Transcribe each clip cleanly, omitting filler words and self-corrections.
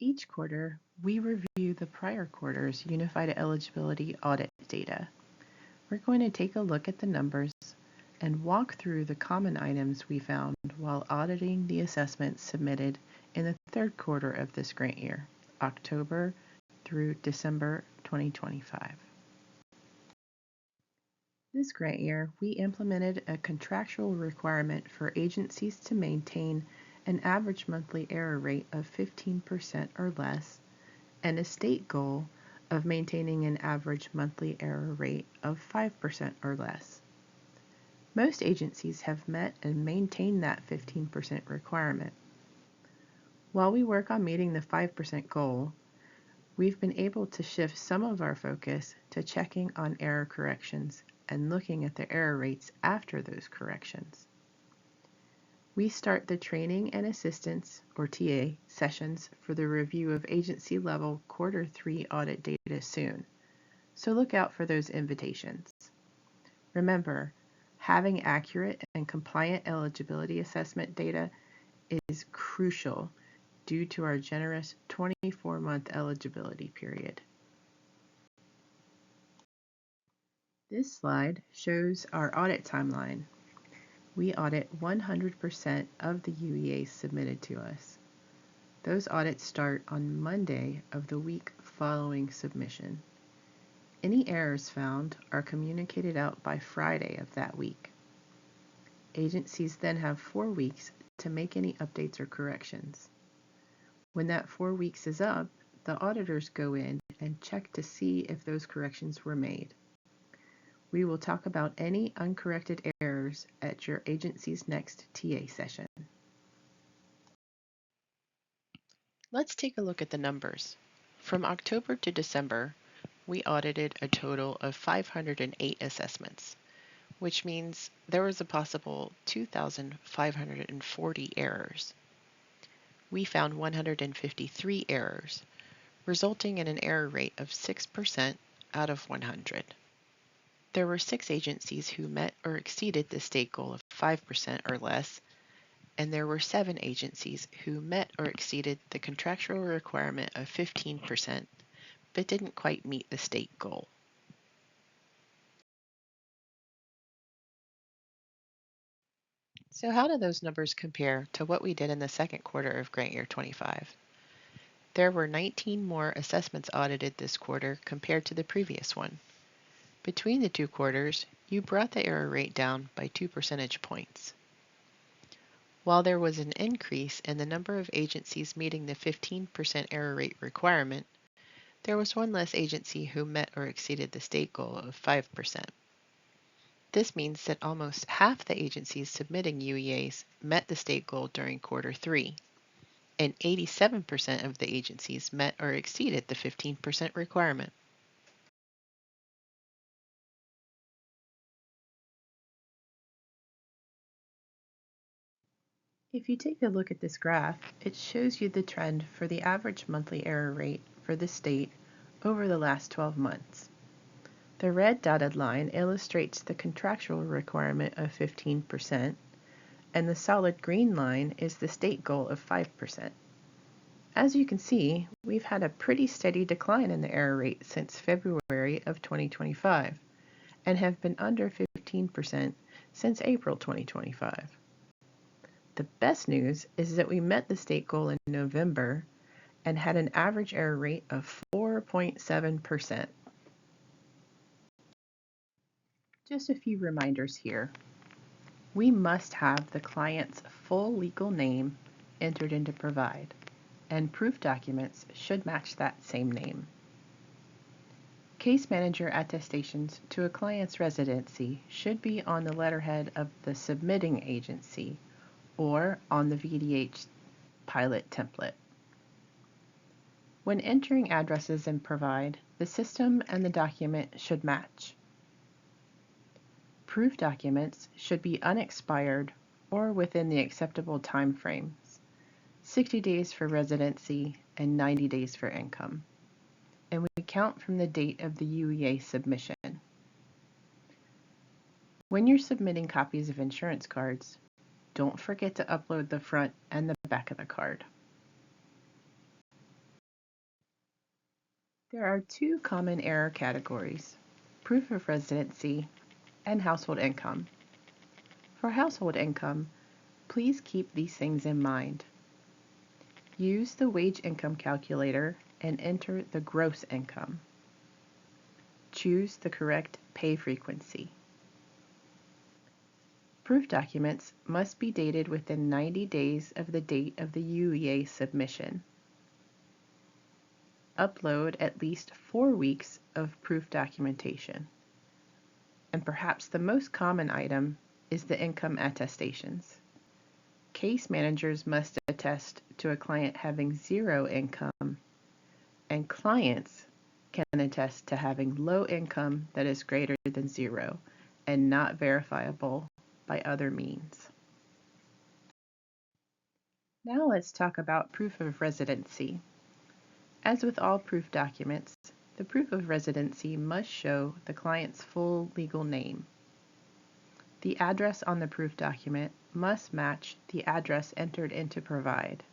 Each quarter, we review the prior quarter's Unified Eligibility Audit data. We're going to take a look at the numbers and walk through the common items we found while auditing the assessments submitted in the third quarter of this grant year, October through December 2025. This grant year, we implemented a contractual requirement for agencies to maintain an average monthly error rate of 15% or less, and a state goal of maintaining an average monthly error rate of 5% or less. Most agencies have met and maintained that 15% requirement. While we work on meeting the 5% goal, we've been able to shift some of our focus to checking on error corrections and looking at the error rates after those corrections. We start the Training and Assistance, or TA, sessions for the review of agency-level Quarter 3 audit data soon, so look out for those invitations. Remember, having accurate and compliant eligibility assessment data is crucial due to our generous 24-month eligibility period. This slide shows our audit timeline. We audit 100% of the UEAs submitted to us. Those audits start on Monday of the week following submission. Any errors found are communicated out by Friday of that week. Agencies then have 4 weeks to make any updates or corrections. When that 4 weeks is up, the auditors go in and check to see if those corrections were made. We will talk about any uncorrected errors at your agency's next TA session. Let's take a look at the numbers. From October to December, we audited a total of 508 assessments, which means there was a possible 2,540 errors. We found 153 errors, resulting in an error rate of 6% out of 100. There were 6 agencies who met or exceeded the state goal of 5% or less, and there were 7 agencies who met or exceeded the contractual requirement of 15%, but didn't quite meet the state goal. So how do those numbers compare to what we did in the second quarter of grant year 25? There were 19 more assessments audited this quarter compared to the previous one. Between the 2 quarters, you brought the error rate down by 2 percentage points. While there was an increase in the number of agencies meeting the 15% error rate requirement, there was 1 less agency who met or exceeded the state goal of 5%. This means that almost half the agencies submitting UEAs met the state goal during quarter 3, and 87% of the agencies met or exceeded the 15% requirement. If you take a look at this graph, it shows you the trend for the average monthly error rate for the state over the last 12 months. The red dotted line illustrates the contractual requirement of 15%, and the solid green line is the state goal of 5%. As you can see, we've had a pretty steady decline in the error rate since February of 2025, and have been under 15% since April 2025. The best news is that we met the state goal in November and had an average error rate of 4.7%. Just a few reminders here. We must have the client's full legal name entered into Provide, and proof documents should match that same name. Case manager attestations to a client's residency should be on the letterhead of the submitting agency or on the VDH pilot template. When entering addresses in Provide, the system and the document should match. Proof documents should be unexpired or within the acceptable time frames, 60 days for residency and 90 days for income, and we count from the date of the UEA submission. When you're submitting copies of insurance cards, don't forget to upload the front and the back of the card. There are two common error categories: proof of residency and household income. For household income, please keep these things in mind. Use the wage income calculator and enter the gross income. Choose the correct pay frequency. Proof documents must be dated within 90 days of the date of the UEA submission. Upload at least 4 weeks of proof documentation. And perhaps the most common item is the income attestations. Case managers must attest to a client having 0 income, and clients can attest to having low income that is greater than 0 and not verifiable by other means. Now let's talk about proof of residency. As with all proof documents, the proof of residency must show the client's full legal name. The address on the proof document must match the address entered into provide.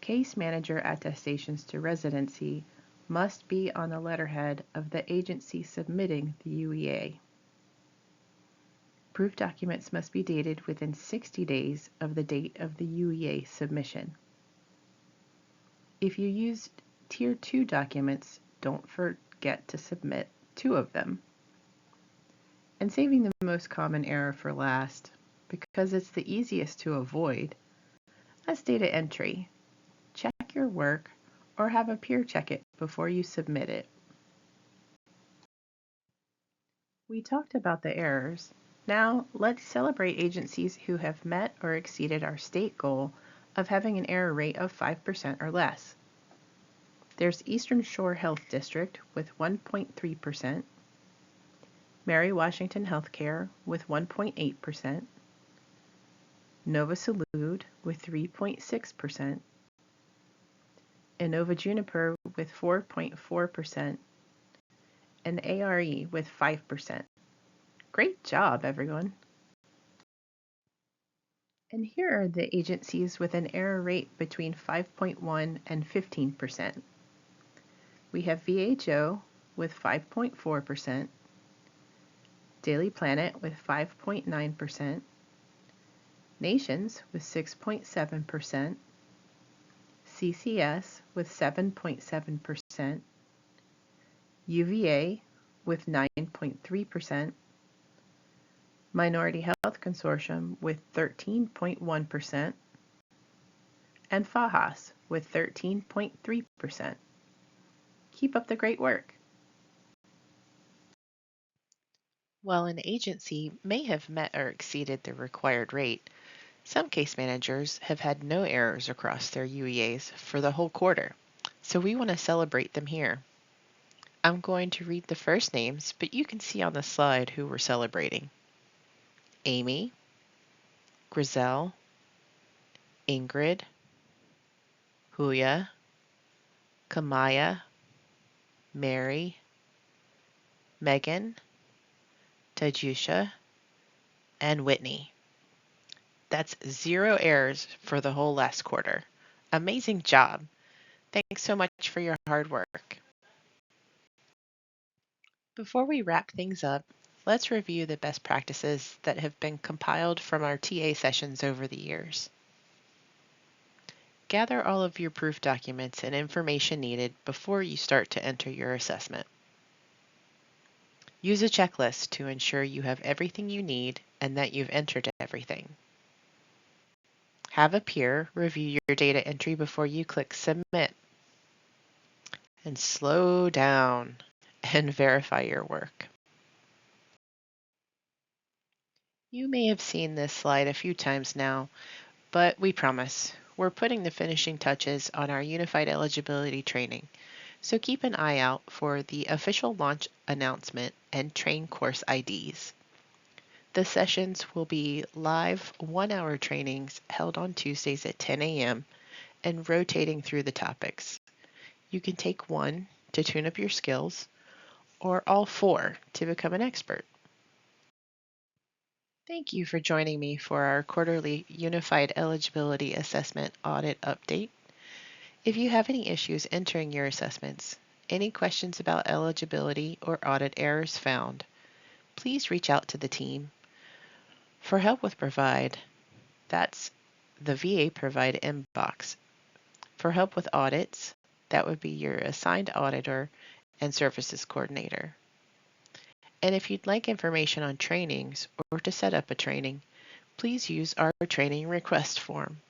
Case manager attestations to residency must be on the letterhead of the agency submitting the UEA. Proof documents must be dated within 60 days of the date of the UEA submission. If you used Tier 2 documents, don't forget to submit 2 of them. And saving the most common error for last, because it's the easiest to avoid, as data entry. Check your work or have a peer check it before you submit it. We talked about the errors. Now let's celebrate agencies who have met or exceeded our state goal of having an error rate of 5% or less. There's Eastern Shore Health District with 1.3%, Mary Washington Healthcare with 1.8%, Nova Salud with 3.6%, Innova Juniper with 4.4%, and ARE with 5%. Great job, everyone! And here are the agencies with an error rate between 5.1 and 15%. We have VHO with 5.4%, Daily Planet with 5.9%, Nations with 6.7%, CCS with 7.7%, UVA with 9.3%, Minority Health Consortium with 13.1%, and FAHAS with 13.3%. Keep up the great work. While an agency may have met or exceeded the required rate, some case managers have had no errors across their UEAs for the whole quarter, so we want to celebrate them here. I'm going to read the first names, but you can see on the slide who we're celebrating. Amy, Grizel, Ingrid, Huya, Kamaya, Mary, Megan, Tajusha, and Whitney. That's 0 errors for the whole last quarter. Amazing job. Thanks so much for your hard work. Before we wrap things up, let's review the best practices that have been compiled from our TA sessions over the years. Gather all of your proof documents and information needed before you start to enter your assessment. Use a checklist to ensure you have everything you need and that you've entered everything. Have a peer review your data entry before you click Submit. And slow down and verify your work. You may have seen this slide a few times now, but we promise we're putting the finishing touches on our Unified Eligibility training, so keep an eye out for the official launch announcement and train course IDs. The sessions will be live 1-hour trainings held on Tuesdays at 10 a.m. and rotating through the topics. You can take one to tune up your skills, or all 4 to become an expert. Thank you for joining me for our quarterly Unified Eligibility Assessment Audit Update. If you have any issues entering your assessments, any questions about eligibility or audit errors found, please reach out to the team. For help with Provide, that's the VA Provide inbox. For help with audits, that would be your assigned auditor and services coordinator. And if you'd like information on trainings or to set up a training, please use our training request form.